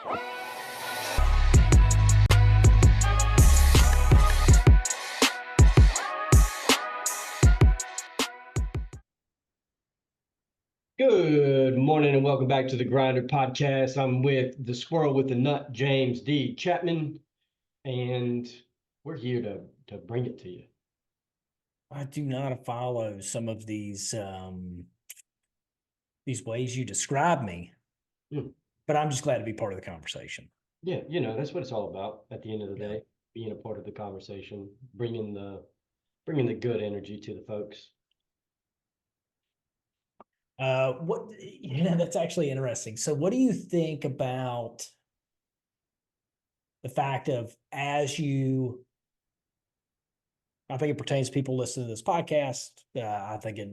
Good morning and welcome back to the Grinder Podcast. I'm with the squirrel with the nut, James D. Chapman, and we're here to bring it to you. I do not follow some of these ways you describe me, but I'm just glad to be part of the conversation. Yeah, that's what it's all about at the end of the day, being a part of the conversation, bringing the good energy to the folks. That's actually interesting. So what do you think about the fact of I think it pertains to people listening to this podcast. I think I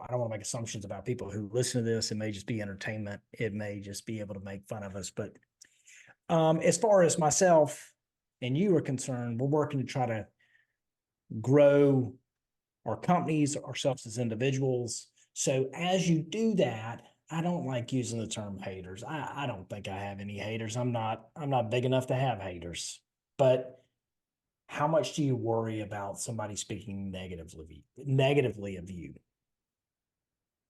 don't want to make assumptions about people who listen to this. It may just be entertainment. It may just be able to make fun of us. But as far as myself and you are concerned, we're working to try to grow our companies, ourselves as individuals. So as you do that, I don't like using the term haters. I don't think I have any haters. I'm not big enough to have haters. But how much do you worry about somebody speaking negatively of you?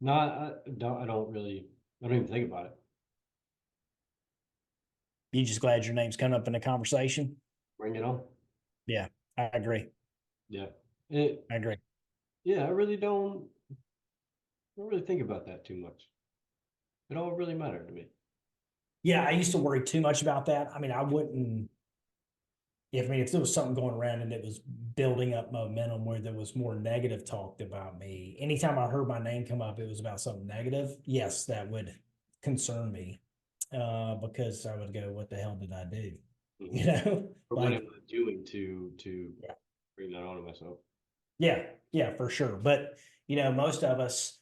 No, I don't even think about it. You just glad your name's coming up in the conversation? Bring it on. Yeah, I agree. Yeah. I agree. Yeah, I really don't really think about that too much. It don't really matter to me. Yeah, I used to worry too much about that. I mean, if there was something going around and it was building up momentum where there was more negative talked about me, anytime I heard my name come up, it was about something negative. Yes, that would concern me because I would go, what the hell did I do? Mm-hmm. Or what am I doing to bring that on to myself? Yeah, for sure. But, most of us,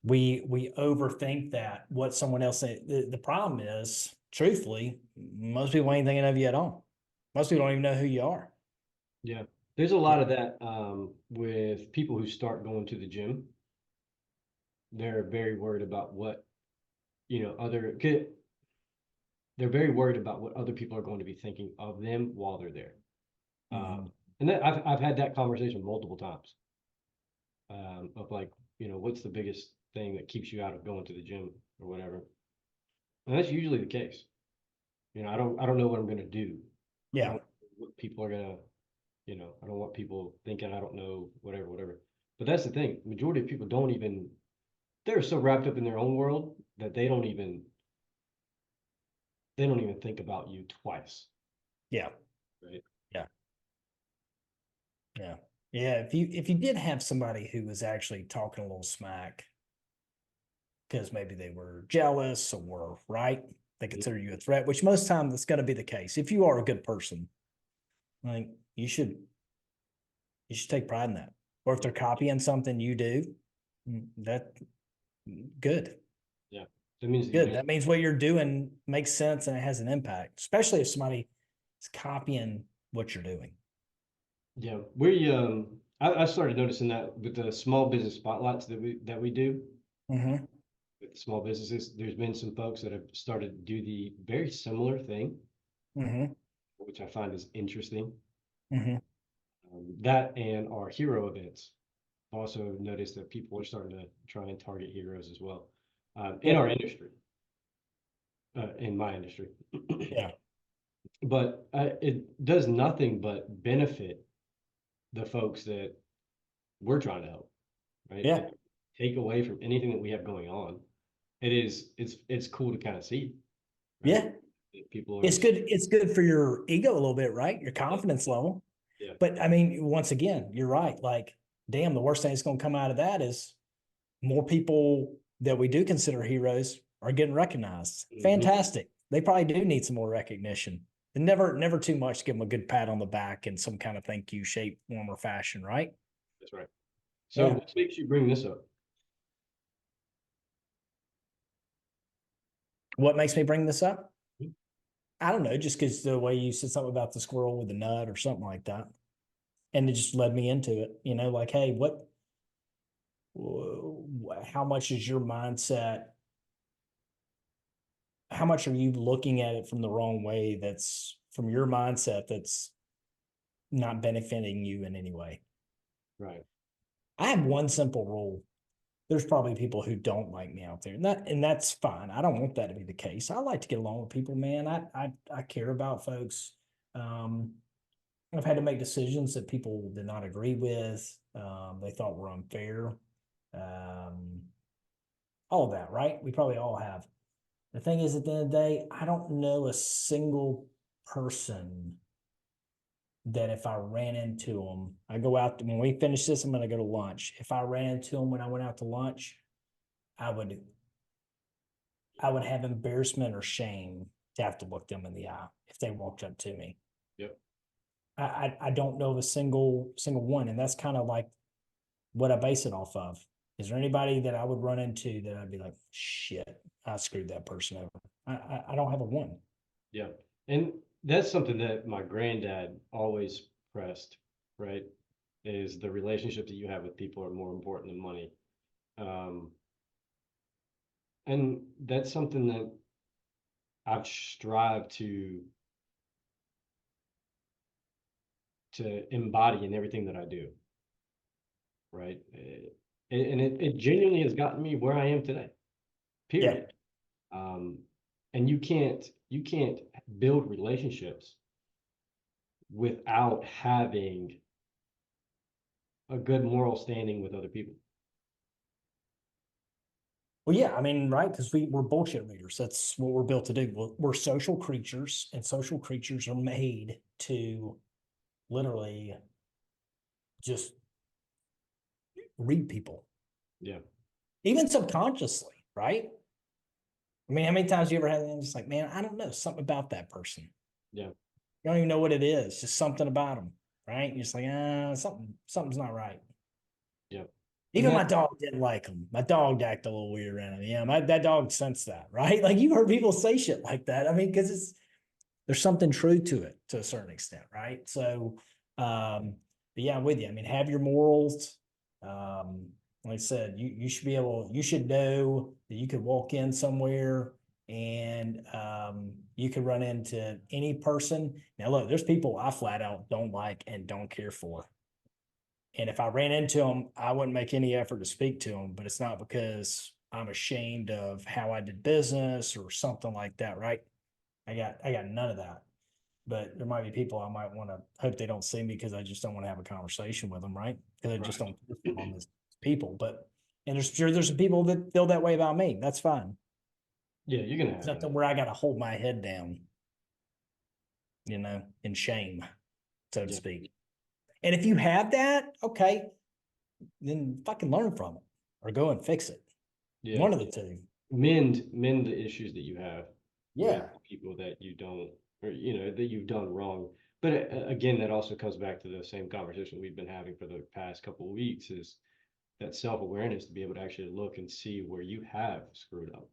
we overthink that what someone else said. The problem is, truthfully, most people ain't thinking of you at all. Most people don't even know who you are. Yeah. There's a lot of that with people who start going to the gym. They're very worried about what, they're very worried about what other people are going to be thinking of them while they're there. Mm-hmm. And that I've had that conversation multiple times. Of like, what's the biggest thing that keeps you out of going to the gym or whatever? And that's usually the case. I don't know what I'm gonna do. Yeah. I don't know what people are gonna, I don't want people thinking I don't know, whatever. But that's the thing. Majority of people they're so wrapped up in their own world that they don't even think about you twice. Yeah. Right. Yeah. Yeah. Yeah. If you did have somebody who was actually talking a little smack because maybe they were jealous or right, they consider you a threat, which most times that's going to be the case. If you are a good person, like you should take pride in that. Or if they're copying something you do, that good. Yeah. That means good. That means what you're doing makes sense and it has an impact, especially if somebody is copying what you're doing. Yeah. I started noticing that with the small business spotlights that we do. Mm-hmm. With small businesses, there's been some folks that have started to do the very similar thing, Mm-hmm. which I find is interesting. Mm-hmm. That and our hero events. I've also noticed that people are starting to try and target heroes as well in our industry, in my industry. Yeah. But it does nothing but benefit the folks that we're trying to help, right? Yeah. Take away from anything that we have going on. It's cool to kind of see. Right? Yeah. People it's good for your ego a little bit, right? Your confidence level. Yeah. But I mean, once again, you're right. Like, damn, the worst thing that's going to come out of that is more people that we do consider heroes are getting recognized. Mm-hmm. Fantastic. They probably do need some more recognition. And never too much to give them a good pat on the back in some kind of thank you shape, form, or fashion, right? That's right. So what makes you bring this up? What makes me bring this up? I don't know, just because the way you said something about the squirrel with the nut or something like that. And it just led me into it, like, hey, how much is your mindset? how much are you looking at it from the wrong way? That's from your mindset. That's not benefiting you in any way. Right. I have one simple rule. There's probably people who don't like me out there, and that's fine. I don't want that to be the case. I like to get along with people, man. I care about folks. Um, I've had to make decisions that people did not agree with. They thought were unfair. Um, all of that, right? We probably all have. The thing is, at the end of the day, I don't know a single person that if I ran into them, I go out when we finish this, I'm going to go to lunch. If I ran into them when I went out to lunch, I would have embarrassment or shame to have to look them in the eye if they walked up to me. Yep. I don't know of a single one, and that's kind of like what I base it off of. Is there anybody that I would run into that I'd be like, shit, I screwed that person over? I don't have a one. Yeah. And that's something that my granddad always pressed, right? Is the relationship that you have with people are more important than money. Um, and that's something that I've strived to embody in everything that I do, right? And it genuinely has gotten me where I am today, Yeah. period. Um, and you can't build relationships without having a good moral standing with other people. Well, yeah, I mean, right? Because we're bullshit readers. That's what we're built to do. We're social creatures, and social creatures are made to literally just read people, Yeah. even subconsciously, right? I mean, how many times you ever had just like, man, I don't know, something about that person. Yeah. You don't even know what it is, just something about them, right? You're just like, something's not right. Yeah. And Even my that, dog didn't like him. My dog acted a little weird around him. Yeah, that dog sensed that, right? Like you've heard people say shit like that. I mean, because there's something true to it to a certain extent, right? So, but yeah, I'm with you. I mean, have your morals. Um, like I said, you should be able, you should know that you could walk in somewhere and you could run into any person. Now, look, there's people I flat out don't like and don't care for. And if I ran into them, I wouldn't make any effort to speak to them, but it's not because I'm ashamed of how I did business or something like that, right? I got none of that. But there might be people I might want to hope they don't see me because I just don't want to have a conversation with them, right? Because I just right. don't care for them as people. But and there's some people that feel that way about me. That's fine. Yeah, you're gonna It's have that. nothing where I got to hold my head down, in shame, so to Yeah. speak. And if you have that, okay, then fucking learn from it or go and fix it. Yeah. One of the two. Mend the issues that you have with Yeah. people that you don't, or that you've done wrong. But again, that also comes back to the same conversation we've been having for the past couple of weeks, is that self-awareness to be able to actually look and see where you have screwed up.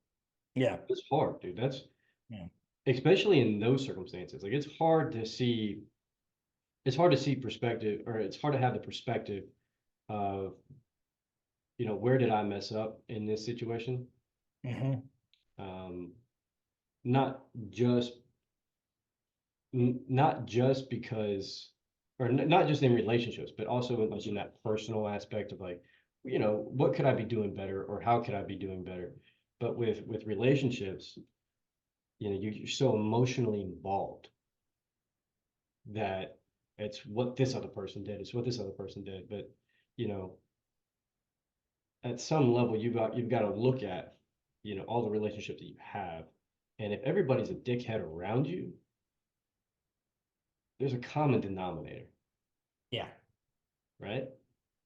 Yeah. It's hard, dude. That's Yeah. especially in those circumstances. Like it's hard to see perspective, or it's hard to have the perspective of, where did I mess up in this situation? Mm-hmm. Um, not just not just because, or not just in relationships, but also in, like, in that personal aspect of, like, what could I be doing better, or how could I be doing better? But with relationships, you're so emotionally involved that it's what this other person did, it's what this other person did. But you know, at some level, you've got to look at, all the relationships that you have, and if everybody's a dickhead around you, there's a common denominator, Yeah. right?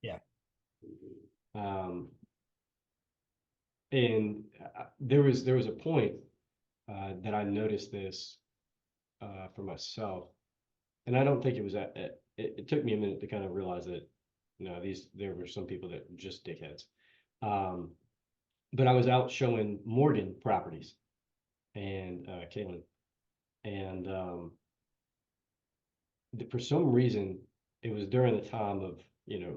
Yeah. Um, and there was a point that I noticed this for myself, and I don't think it was it took me a minute to kind of realize that no, there were some people that were just dickheads. Um, but I was out showing Morgan properties and Kaylin, and for some reason it was during the time of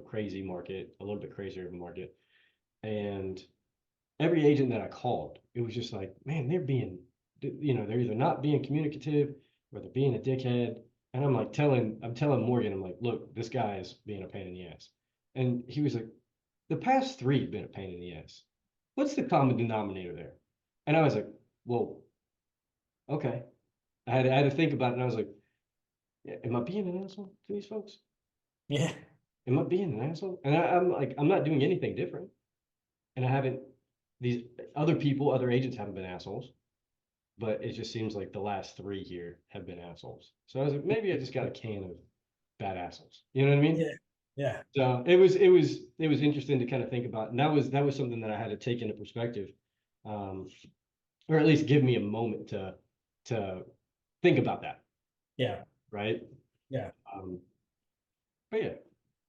crazy market, a little bit crazier of a market, and every agent that I called, it was just like, man, they're being you know, they're either not being communicative or they're being a dickhead. And I'm like I'm telling Morgan, I'm like, look, this guy is being a pain in the ass. And he was like, the past three have been a pain in the ass. What's the common denominator there? And I was like, well, okay. I had to think about it, and I was like, yeah, am I being an asshole to these folks? Yeah. Am I being an asshole? And I'm like, I'm not doing anything different. And I haven't, these other people, other agents haven't been assholes, but it just seems like the last three here have been assholes. So I was like, maybe I just got a can of bad assholes. You know what I mean? Yeah. Yeah. So it was interesting to kind of think about. And that was something that I had to take into perspective. Um, or at least give me a moment to think about that. Yeah. Right. Yeah. Um, but yeah,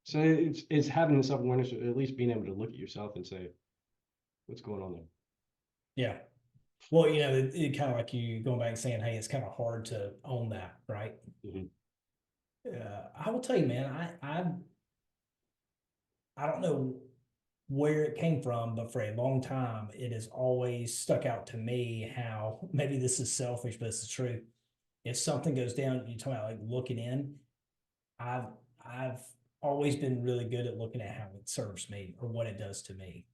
so it's having the self awareness, or at least being able to look at yourself and say, what's going on there. Yeah. Well, it kind of like you going back and saying, hey, it's kind of hard to own that, right? Mm-hmm. I will tell you, man, I don't know where it came from, but for a long time, it has always stuck out to me how maybe this is selfish, but it's true. If something goes down, you talk about like looking in. I've I've always been really good at looking at how it serves me or what it does to me.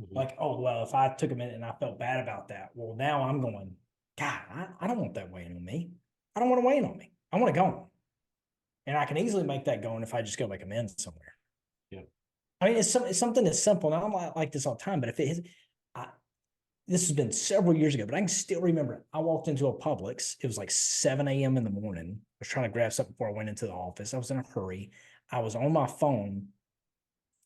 Mm-hmm. Like, oh well, if I took a minute and I felt bad about that, well, now I'm going, God, I don't want that weighing on me. I don't want to weigh on me. I want to go on. And I can easily make that going if I just go make amends somewhere. Yeah. I mean, it's something that's simple. And I'm like this all the time, but if it is, I, this has been several years ago, but I can still remember it. I walked into a Publix. It was like 7 a.m. in the morning. I was trying to grab something before I went into the office. I was in a hurry. I was on my phone.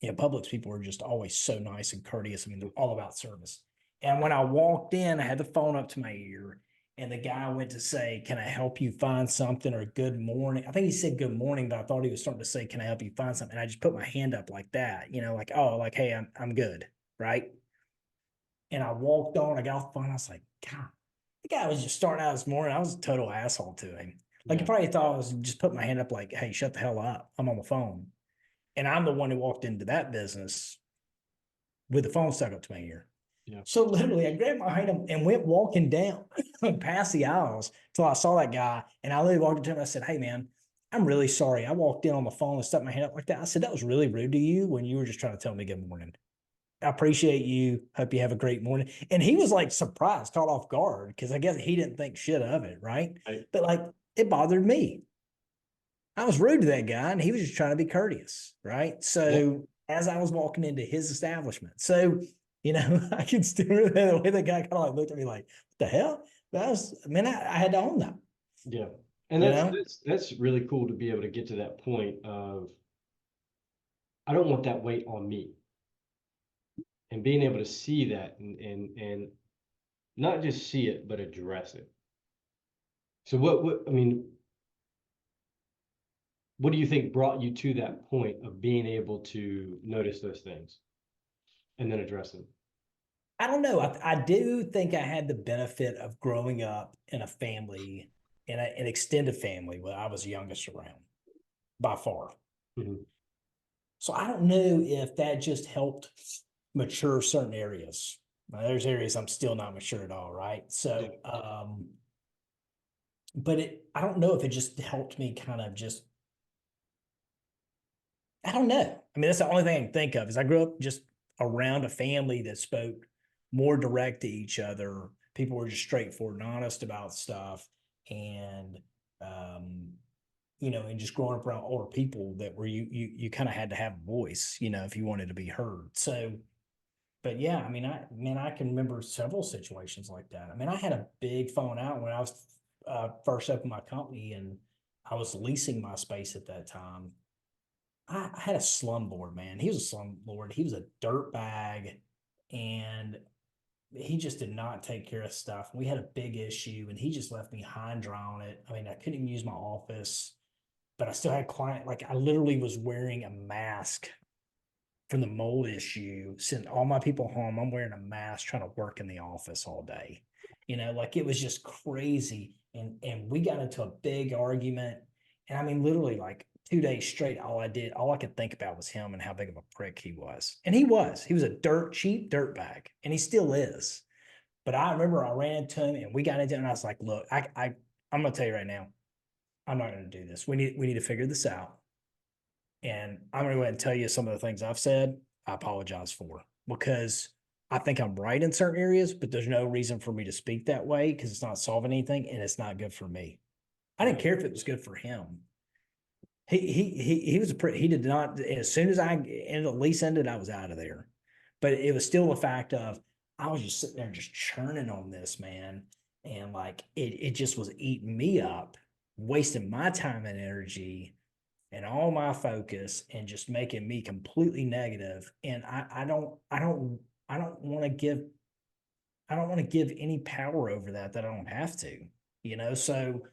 Yeah, Publix people are just always so nice and courteous. I mean, they're all about service. And when I walked in, I had the phone up to my ear, and the guy went to say, "Can I help you find something?" or "Good morning." I think he said "Good morning," but I thought he was starting to say, "Can I help you find something?" And I just put my hand up like that, like, oh, like, hey, I'm good, right? And I walked on. I got off the phone. I was like, God, the guy was just starting out this morning. I was a total asshole to him. Like, he Yeah. probably thought I was just putting my hand up, like, hey, shut the hell up. I'm on the phone. And I'm the one who walked into that business with the phone stuck up to my ear. Yeah. So literally, I grabbed my item and went walking down past the aisles till I saw that guy. And I literally walked up to him and I said, "Hey, man, I'm really sorry. I walked in on the phone and stuck my hand up like that." I said, "That was really rude to you when you were just trying to tell me good morning. I appreciate you. Hope you have a great morning." And he was like surprised, caught off guard, because I guess he didn't think shit of it, right? I, But like, it bothered me. I was rude to that guy and he was just trying to be courteous, right? yeah. So as I was walking into his establishment, so I can still remember the way the guy kind of like looked at me like, "What the hell?" That was, I mean, I had to own that, Yeah. And you know? that's really cool to be able to get to that point of I don't want that weight on me. And being able to see that and not just see it, but address it. So what I mean, what do you think brought you to that point of being able to notice those things and then address them? I don't know. I do think I had the benefit of growing up in a family, in an extended family where I was the youngest around by far. Mhm. So I don't know if that just helped mature certain areas. Now, there's areas I'm still not mature at all, right? Yeah. So, but I don't know if it just helped me kind of just, I don't know. I mean, that's the only thing I can think of is I grew up just around a family that spoke more direct to each other. People were just straightforward and honest about stuff. And, um, and just growing up around older people that were you kind of had to have a voice, if you wanted to be heard. So, but yeah, I mean, I can remember several situations like that. I mean, I had a big phone out when I was first opened my company and I was leasing my space at that time. I had a slumlord, man. He was a slumlord. He was a dirt bag, and he just did not take care of stuff. We had a big issue, and he just left me high and dry on it. I mean, I couldn't even use my office, but I still had client. Like, I literally was wearing a mask from the mold issue. Sent all my people home. I'm wearing a mask trying to work in the office all day. Like, it was just crazy. And we got into a big argument. And I mean, literally, like 2 days straight, all I could think about was him and how big of a prick he was. And he was a cheap dirt bag, and he still is. But I remember I ran into him and we got into it and I was like, look, I'm gonna tell you right now, I'm not gonna do this. We need to figure this out. And I'm gonna go ahead and tell you some of the things I've said, I apologize for because I think I'm right in certain areas, but there's no reason for me to speak that way because it's not solving anything and it's not good for me. I didn't Right. care if it was good for him. He was a pretty, he did not, as soon as I ended, the lease ended, I was out of there. But it was still a fact of I was just sitting there just churning on this, man. And like it just was eating me up, wasting my time and energy and all my focus and just making me completely negative. And I don't want to give I don't want to give any power over that I don't have to, you know. So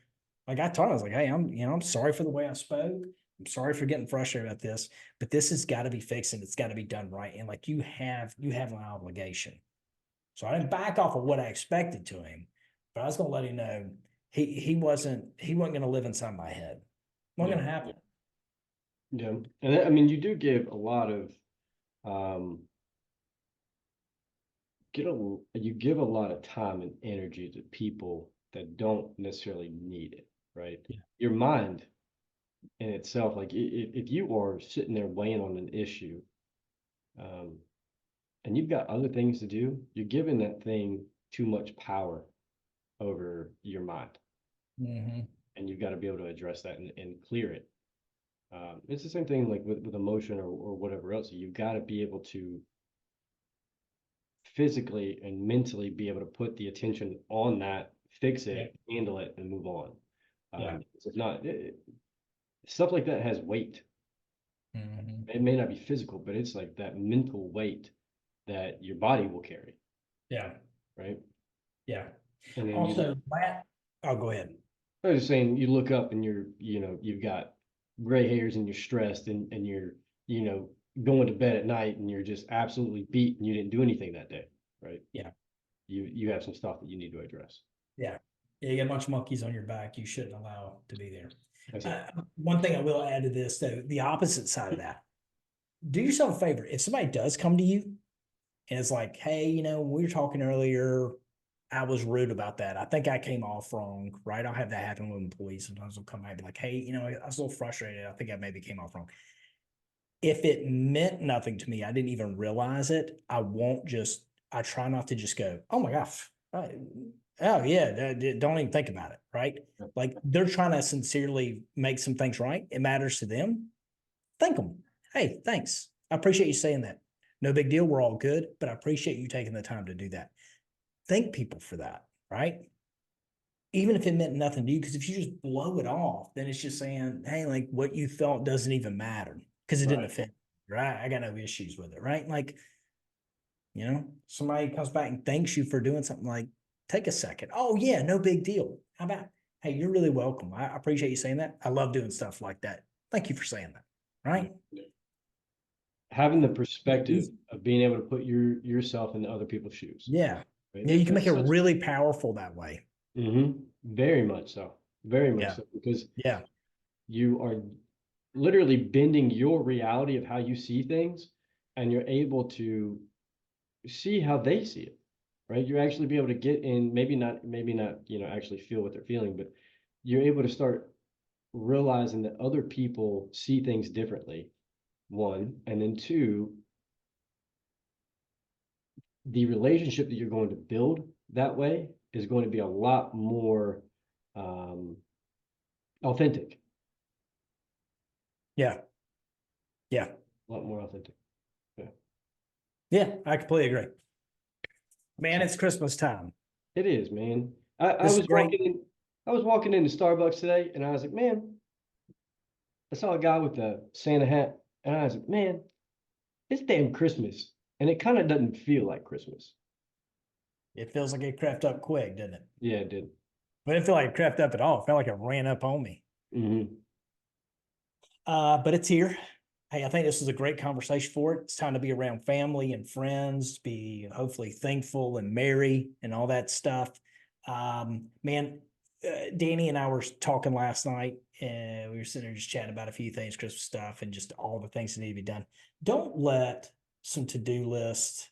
like I told him, I was like, hey, I'm sorry for the way I spoke. I'm sorry for getting frustrated about this, but this has got to be fixed and it's got to be done right. And like you have an obligation. So I didn't back off of what I expected to him, but I was gonna let him know he wasn't gonna live inside my head. Wasn't Yeah. gonna happen. Yeah. And I mean, you do give a lot of, um, you give a lot of time and energy to people that don't necessarily need it, right? Yeah. Your mind in itself, like if you are sitting there weighing on an issue, um, and you've got other things to do, you're giving that thing too much power over your mind, Mm-hmm. and you've got to be able to address that and clear it. It's the same thing like with emotion or whatever else. You've got to be able to physically and mentally be able to put the attention on that, fix Yeah. it, handle it, and move on. Yeah. If not, stuff like that has weight. Mm-hmm. It may not be physical, but it's like that mental weight that your body will carry, Yeah. right? Yeah. And then Also, Matt, oh, go ahead. I was just saying, you look up and you've got gray hairs and you're stressed and you're, going to bed at night and you're just absolutely beat and you didn't do anything that day, right? Yeah. You have some stuff that you need to address. Yeah. Yeah, you got a bunch of monkeys on your back. You shouldn't allow to be there. That's it. One thing I will add to this, though, the opposite side of that. Do yourself a favor. If somebody does come to you and it's like, hey, we were talking earlier, I was rude about that. I think I came off wrong, right? I'll have that happen with employees. Sometimes they'll come back and be like, hey, I was a little frustrated. I think I maybe came off wrong. If it meant nothing to me, I didn't even realize it. I try not to just go, oh my gosh, oh yeah, don't even think about it, right? Like they're trying to sincerely make some things right. It matters to them. Thank them. Hey, thanks. I appreciate you saying that. No big deal. We're all good, but I appreciate you taking the time to do that. Thank people for that, right? Even if it meant nothing to you, because if you just blow it off, then it's just saying, hey, like what you felt doesn't even matter because it didn't Right. offend you, right? I got no issues with it, right? Like, somebody comes back and thanks you for doing something like, take a second. Oh, yeah, no big deal. How about, hey, you're really welcome. I appreciate you saying that. I love doing stuff like that. Thank you for saying that, right? Having the perspective of being able to put yourself in other people's shoes. Yeah. Right? Yeah, you can make That's it such. really powerful that way. Very much so. Very much Yeah. so. Because Yeah. you are literally bending your reality of how you see things, and you're able to see how they see it, right? You actually be able to get in, maybe not, actually feel what they're feeling, but you're able to start realizing that other people see things differently, one, and then two, the relationship that you're going to build that way is going to be a lot more um, authentic, Yeah. Yeah. a lot more authentic. Yeah. Yeah. I completely agree. Man, So it's Christmas time. it is, man. I This is was great. walking into Starbucks today, and I was like, man, I saw a guy with a Santa hat, and I was like, man, it's damn Christmas, and it kind of doesn't feel like Christmas. It feels like it crept up quick, didn't it? Yeah, it did. But it didn't feel like it crept up at all. It felt like it ran up on me. Hmm. But it's here. Hey, I think this is a great conversation for it. It's time to be around family and friends, be hopefully thankful and merry and all that stuff. Man, Danny and I were talking last night, and we were sitting there just chatting about a few things, Christmas stuff, and just all the things that need to be done. Don't let some to-do list,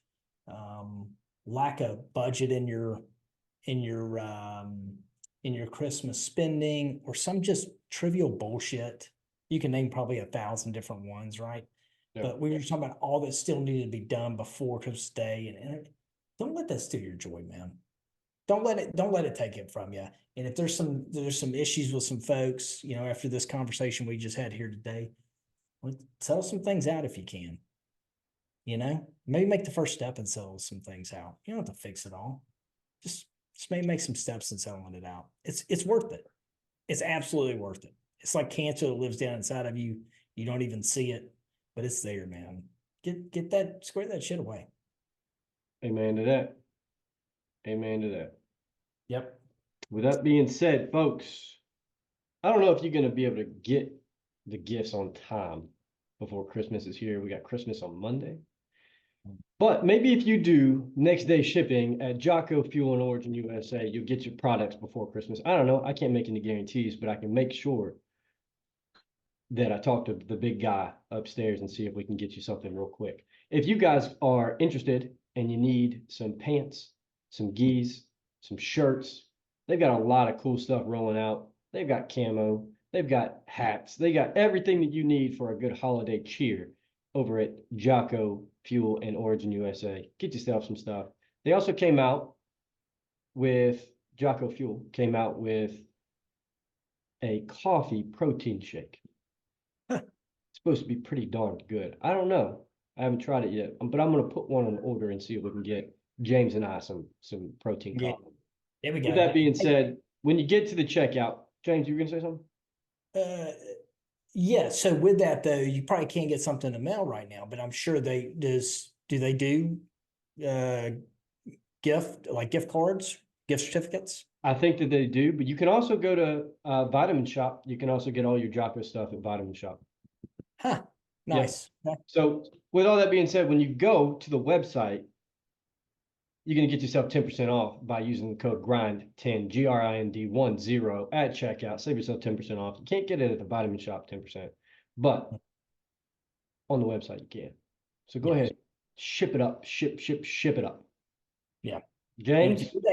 um, lack of budget in your Christmas spending, or some just trivial bullshit. You can name probably 1,000 different ones, right? Yep. But we were talking about all that still needed to be done before Christmas Day, and don't let that steal your joy, man. Don't let it take it from you. And if there's some issues with some folks, after this conversation we just had here today, settle some things out if you can. Maybe make the first step and settle some things out. You don't have to fix it all. Just maybe make some steps in settling it out. It's worth it. It's absolutely worth it. It's like cancer that lives down inside of you. You don't even see it, but it's there, man. Square that shit away. Amen to that. Amen to that. Yep. With that being said, folks, I don't know if you're going to be able to get the gifts on time before Christmas is here. We got Christmas on Monday. But maybe if you do next day shipping at Jocko Fuel and Origin USA, you'll get your products before Christmas. I don't know. I can't make any guarantees, but I can make sure that I talk to the big guy upstairs and see if we can get you something real quick. If you guys are interested and you need some pants, some geese, some shirts, they've got a lot of cool stuff rolling out. They've got camo, they've got hats, they got everything that you need for a good holiday cheer over at Jocko Fuel and Origin USA. Get yourself some stuff. They also came out with Jocko Fuel came out with a coffee protein shake. It's supposed to be pretty darn good. I don't know. I haven't tried it yet, but I'm gonna put one on order and see if we can get James and I some protein Yeah. coffee. There we go. With that being said, when you get to the checkout, James, you were gonna say something? Yeah. So with that though, you probably can't get something in the mail right now, but I'm sure do they do gift cards, gift certificates? I think that they do, but you can also go to Vitamin Shop. You can also get all your Jocko stuff at Vitamin Shop. Huh. Nice. Yeah. So with all that being said, when you go to the website, you're going to get yourself 10% off by using the code GRIND10, GRIND10 at checkout. Save yourself 10% off. You can't get it at the Vitamin Shop 10%, but on the website you can. So go ahead, ship it up, ship it up. Yeah. James? If you do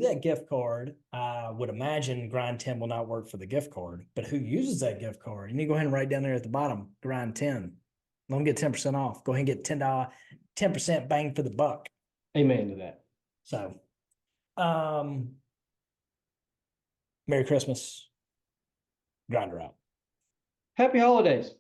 that gift card, I would imagine Grind 10 will not work for the gift card, but who uses that gift card? You need to go ahead and write down there at the bottom, Grind 10. Let them get 10% off. Go ahead and get $10, 10% bang for the buck. Amen to that. So, Merry Christmas. Grinder out. Happy holidays.